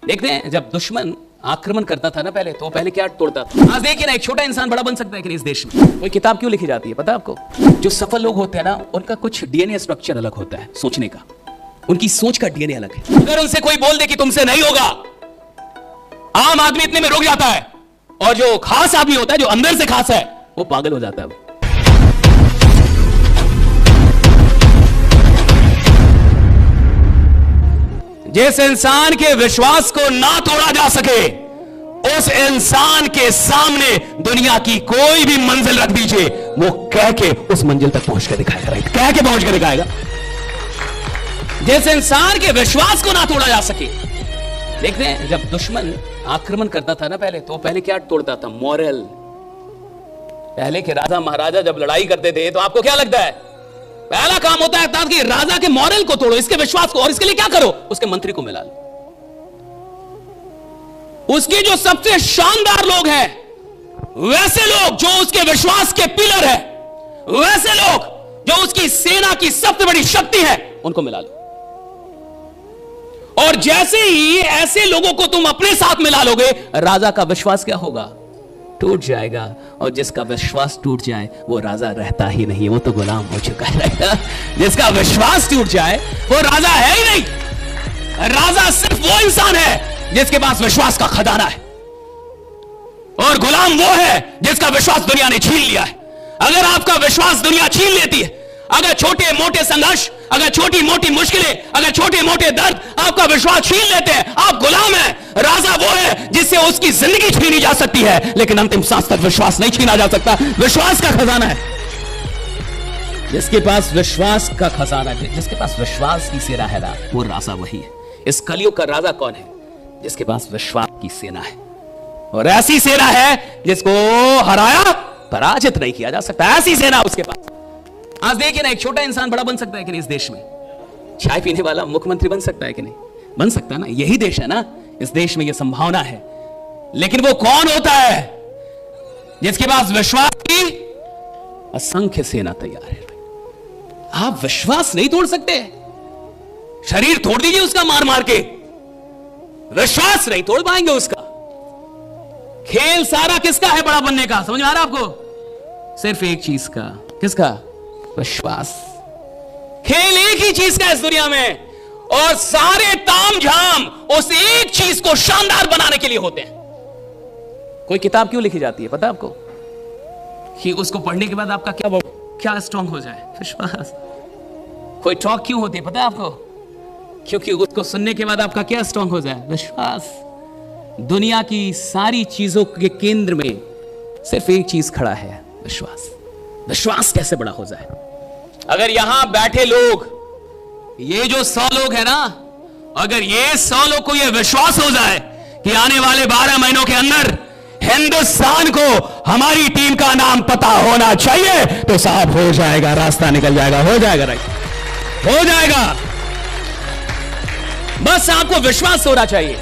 देखते हैं जब दुश्मन आक्रमण करता था ना पहले, तो पहले क्या तोड़ता था। आज देखिए ना, एक छोटा इंसान बड़ा बन सकता है कि नहीं इस देश में। कोई किताब क्यों लिखी जाती है पता है आपको? जो सफल लोग होते हैं ना, उनका कुछ डीएनए स्ट्रक्चर अलग होता है, सोचने का, उनकी सोच का डीएनए अलग है। अगर उनसे कोई बोल दे कि तुमसे नहीं होगा, आम आदमी इतने में रुक जाता है, और जो खास आदमी होता है, जो अंदर से खास है, वो पागल हो जाता है। जिस इंसान के विश्वास को ना तोड़ा जा सके, उस इंसान के सामने दुनिया की कोई भी मंजिल रख दीजिए, वो कह के उस मंजिल तक पहुंच कर दिखाएगा। राइट, कह के पहुंच कर दिखाएगा। जिस इंसान के विश्वास को ना तोड़ा जा सके, देखते हैं जब दुश्मन आक्रमण करता था ना पहले, तो पहले क्या तोड़ता था? मॉरल। पहले के राजा महाराजा जब लड़ाई करते थे, तो आपको क्या लगता है पहला काम होता है था कि राजा के मॉरल को तोड़ो, इसके विश्वास को, और इसके लिए क्या करो? उसके मंत्री को मिला लो। उसके जो सबसे शानदार लोग हैं, वैसे लोग जो उसके विश्वास के पिलर है, वैसे लोग जो उसकी सेना की सबसे बड़ी शक्ति है, उनको मिला लो। और जैसे ही ऐसे लोगों को तुम अपने साथ मिला लोगे, राजा का विश्वास क्या होगा? टूट जाएगा। और जिसका विश्वास टूट जाए, वो राजा रहता ही नहीं, वो तो गुलाम हो चुका है। जिसका विश्वास टूट जाए, वो राजा है ही नहीं। राजा सिर्फ वो इंसान है जिसके पास विश्वास का खजाना है, और गुलाम वो है जिसका विश्वास दुनिया ने छीन लिया है। अगर आपका विश्वास दुनिया छीन लेती है, अगर छोटे मोटे संघर्ष, अगर छोटी मोटी मुश्किलें, अगर छोटे मोटे दर्द आपका विश्वास छीन लेते हैं, आप गुलाम हैं। राजा वो है जिससे उसकी जिंदगी छीनी जा सकती है, लेकिन अंतिम सांस तक विश्वास नहीं छीना जा सकता। विश्वास का खजाना है। जिसके पास विश्वास का खजाना है, जिसके पास विश्वास की सेना है ना, वो राजा वही है। इस कलयुग का राजा कौन है? जिसके पास विश्वास की सेना है, और ऐसी सेना है जिसको हराया, पराजित नहीं किया जा सकता। ऐसी सेना उसके पास। आज देखिए ना, एक छोटा इंसान बड़ा बन सकता है कि नहीं इस देश में? चाय पीने वाला मुख्यमंत्री बन सकता है कि नहीं? बन सकता है ना। यही देश है ना, इस देश में यह संभावना है। लेकिन वो कौन होता है जिसके पास विश्वास की असंख्य सेना तैयार है? आप विश्वास नहीं तोड़ सकते। शरीर तोड़ दीजिए उसका मार मार के, विश्वास नहीं तोड़ पाएंगे उसका। खेल सारा किसका है बड़ा बनने का? समझ में आ रहा है आपको? सिर्फ एक चीज का। किसका? विश्वास। खेल एक ही चीज का है इस दुनिया में, और सारे तामझाम उस एक चीज को शानदार बनाने के लिए होते हैं। कोई किताब क्यों लिखी जाती है पता है आपको? कि उसको पढ़ने के बाद आपका क्या स्ट्रांग हो जाए? विश्वास। कोई टॉक क्यों होती है पता है आपको? क्योंकि उसको सुनने के बाद आपका क्या स्ट्रांग हो जाए? विश्वास। दुनिया की सारी चीजों के केंद्र में सिर्फ एक चीज खड़ा है, विश्वास। विश्वास कैसे बड़ा हो जाए? अगर यहां बैठे लोग, ये जो 100 लोग हैं ना, अगर ये 100 लोग को ये विश्वास हो जाए कि आने वाले 12 महीनों के अंदर हिंदुस्तान को हमारी टीम का नाम पता होना चाहिए, तो साहब हो जाएगा, रास्ता निकल जाएगा, हो जाएगा। राइट, हो जाएगा। बस आपको विश्वास होना चाहिए।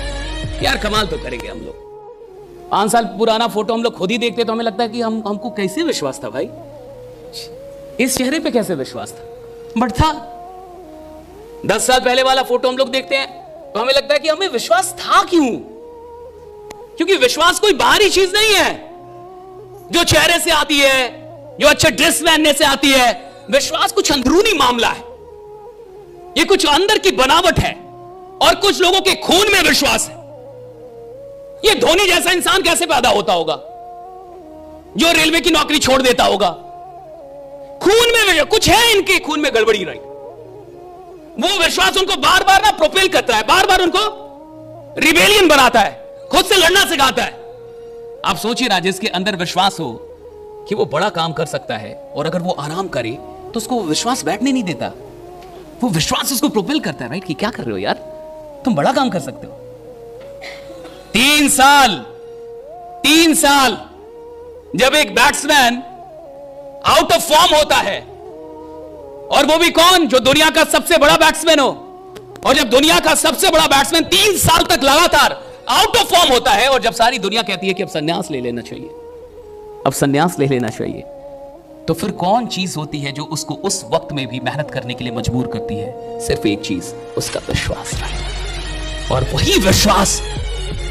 यार कमाल तो करेंगे हम लोग। 5 साल पुराना फोटो हम लोग खुद ही देखते तो हमें लगता है कि हमको कैसे विश्वास था भाई, इस चेहरे पे कैसे विश्वास था, बट था। 10 साल पहले वाला फोटो हम लोग देखते हैं तो हमें लगता है कि हमें विश्वास था क्यों? क्योंकि विश्वास कोई बाहरी चीज नहीं है जो चेहरे से आती है, जो अच्छे ड्रेस पहनने से आती है। विश्वास कुछ अंदरूनी मामला है, ये कुछ अंदर की बनावट है, और कुछ लोगों के खून में विश्वास है। ये धोनी जैसा इंसान कैसे पैदा होता होगा जो रेलवे की नौकरी छोड़ देता होगा? खून में कुछ है, इनके खून में गड़बड़ी रही। वो विश्वास उनको बार बार ना प्रोपेल करता है, बार बार उनको रिबेलियन बनाता है, खुद से लड़ना सिखाता है। आप सोचिए ना, जिसके अंदर विश्वास हो कि वो बड़ा काम कर सकता है, और अगर वो आराम करे तो उसको विश्वास बैठने नहीं देता। वो विश्वास उसको प्रोपेल करता है, राइट, कि क्या कर रहे हो यार, तुम बड़ा काम कर सकते हो। 3 साल जब एक बैट्समैन आउट ऑफ फॉर्म होता है, और वो भी कौन? जो दुनिया का सबसे बड़ा बैट्समैन हो। और जब दुनिया का सबसे बड़ा बैट्समैन 3 साल तक लगातार आउट ऑफ फॉर्म होता है, और जब सारी दुनिया कहती है कि अब संन्यास ले लेना चाहिए, अब संन्यास ले लेना चाहिए, तो फिर कौन चीज होती है जो उसको उस वक्त में भी मेहनत करने के लिए मजबूर करती है? सिर्फ एक चीज, उसका विश्वास। और वही विश्वास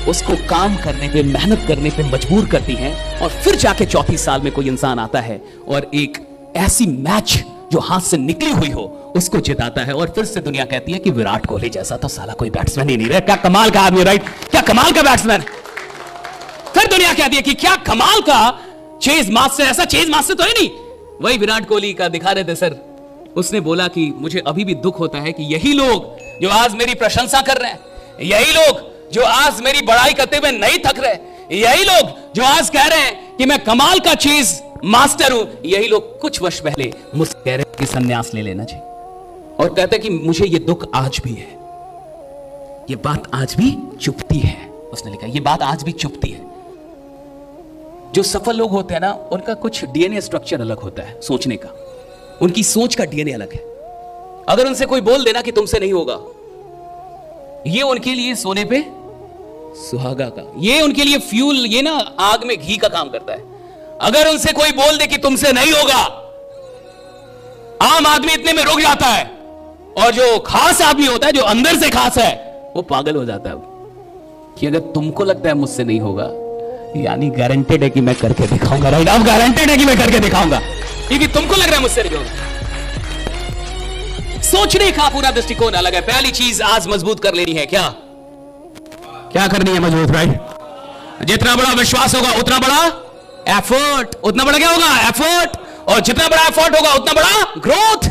उसको काम करने पे, मेहनत करने पे मजबूर करती है। और फिर जाके चौथी साल में कोई इंसान आता है और एक ऐसी मैच जो हाथ से निकली हुई हो उसको जिताता है। और फिर से दुनिया कहती है कि विराट कोहली जैसा तो साला कोई बैट्समैन ही नहीं रहा, क्या कमाल का आदमी, राइट, क्या कमाल का बैट्समैन। फिर दुनिया कहती है कि क्या कमाल का चेज मास्टर, ऐसा चेज मास्टर तो है नहीं। वही विराट कोहली का दिखा रहे थे सर, उसने बोला कि मुझे अभी भी दुख होता है कि यही लोग जो आज मेरी प्रशंसा कर रहे हैं, यही लोग जो आज मेरी बड़ाई करते हुए नहीं थक रहे, यही लोग जो आज कह रहे हैं कि मैं कमाल का चीज मास्टर हूं, यही लोग कुछ वर्ष पहले मुझसे कह रहे कि संन्यास ले लेना चाहिए। और कहते कि मुझे ये दुख आज भी है, ये बात आज भी चुपती है। उसने लिखा ये बात आज भी चुपती है। जो सफल लोग होते हैं ना, उनका कुछ डीएनए स्ट्रक्चर अलग होता है सोचने का, उनकी सोच का डीएनए अलग है। अगर उनसे कोई बोल देना कि तुमसे नहीं होगा, ये उनके लिए सोने पे सुहागा का, ये उनके लिए फ्यूल, ये ना आग में घी का काम करता है। अगर उनसे कोई बोल दे कि तुमसे नहीं होगा, आम आदमी इतने में रुक जाता है, और जो खास आदमी होता है, जो अंदर से खास है, वो पागल हो जाता है कि अगर तुमको लगता है मुझसे नहीं होगा, यानी गारंटेड है कि मैं करके दिखाऊंगा, राइट, अब गारंटेड है कि मैं करके दिखाऊंगा, क्योंकि तुमको लग रहा है मुझसे नहीं होगा। सोचने का पूरा दृष्टिकोण अलग है। पहली चीज आज मजबूत कर लेनी है, क्या क्या करनी है मजबूत, राइट। जितना बड़ा विश्वास होगा उतना बड़ा एफर्ट, उतना बड़ा क्या होगा, एफर्ट। और जितना बड़ा एफर्ट होगा उतना बड़ा ग्रोथ।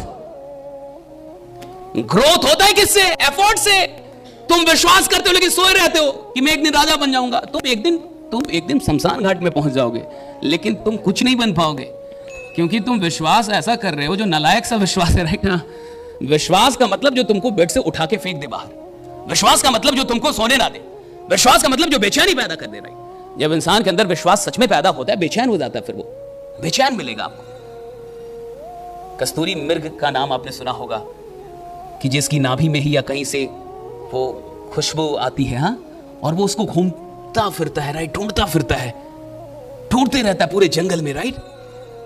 ग्रोथ होता है किससे, एफर्ट से। तुम विश्वास करते हो लेकिन सोए रहते हो कि मैं एक दिन राजा बन जाऊंगा, तुम एक दिन शमशान घाट में पहुंच जाओगे, लेकिन तुम कुछ नहीं बन पाओगे, क्योंकि तुम विश्वास ऐसा कर रहे हो जो नालायक सा विश्वास है, राइट ना। विश्वास का मतलब जो तुमको बेड से उठा के फेंक दे बाहर, विश्वास का मतलब जो तुमको सोने ना दे, विश्वास का मतलब जो बेचैनी पैदा कर दे, राइट। जब इंसान के अंदर विश्वास सच में पैदा होता है, बेचैन हो जाता है, फिर वो बेचैन मिलेगा आपको। कस्तूरी मृग का नाम आपने सुना होगा कि जिसकी नाभि में ही या कहीं से वो खुशबू आती है, हाँ, और वो उसको घूमता फिरता है, राइट, ढूंढता फिरता है, ढूंढते रहता है पूरे जंगल में, राइट।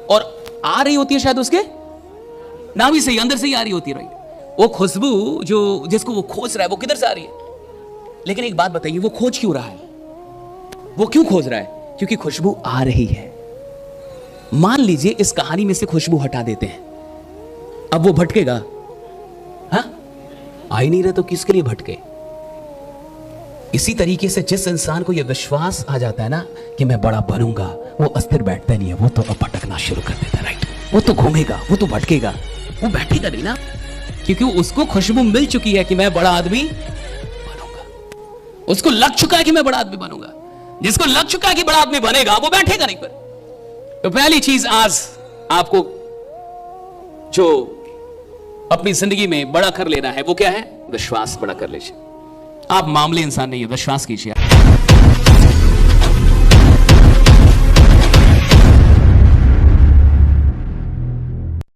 और आ रही होती है शायद उसके नाभि से ही, अंदर से ही आ रही होती है, राइट। वो खुशबू जो जिसको वो खोज रहा है, वो किधर से आ रही है। लेकिन एक बात बताइए, वो खोज क्यों रहा है, वो क्यों खोज रहा है, क्योंकि खुशबू आ रही है। मान लीजिए इस कहानी में से खुशबू हटा देते हैं, अब वो भटकेगा, हाँ, आ ही नहीं रहे तो किसके लिए भटके। इसी तरीके से जिस इंसान को यह विश्वास आ जाता है ना कि मैं बड़ा बनूंगा, वो अस्थिर बैठता नहीं है, वो तो अब भटकना शुरू कर देता है, राइट। वो तो घूमेगा, वो तो भटकेगा, वो बैठेगा नहीं ना, क्योंकि उसको खुशबू मिल चुकी है कि मैं बड़ा आदमी बनूंगा। उसको लग चुका है कि मैं बड़ा आदमी बनूंगा। जिसको लग चुका है कि बड़ा आदमी बनेगा, वो बैठेगा नहीं पर। तो पहली चीज आज आपको जो अपनी जिंदगी में बड़ा कर लेना है, वो क्या है, विश्वास बड़ा कर लीजिए। आप मामले इंसान नहीं है, विश्वास कीजिए।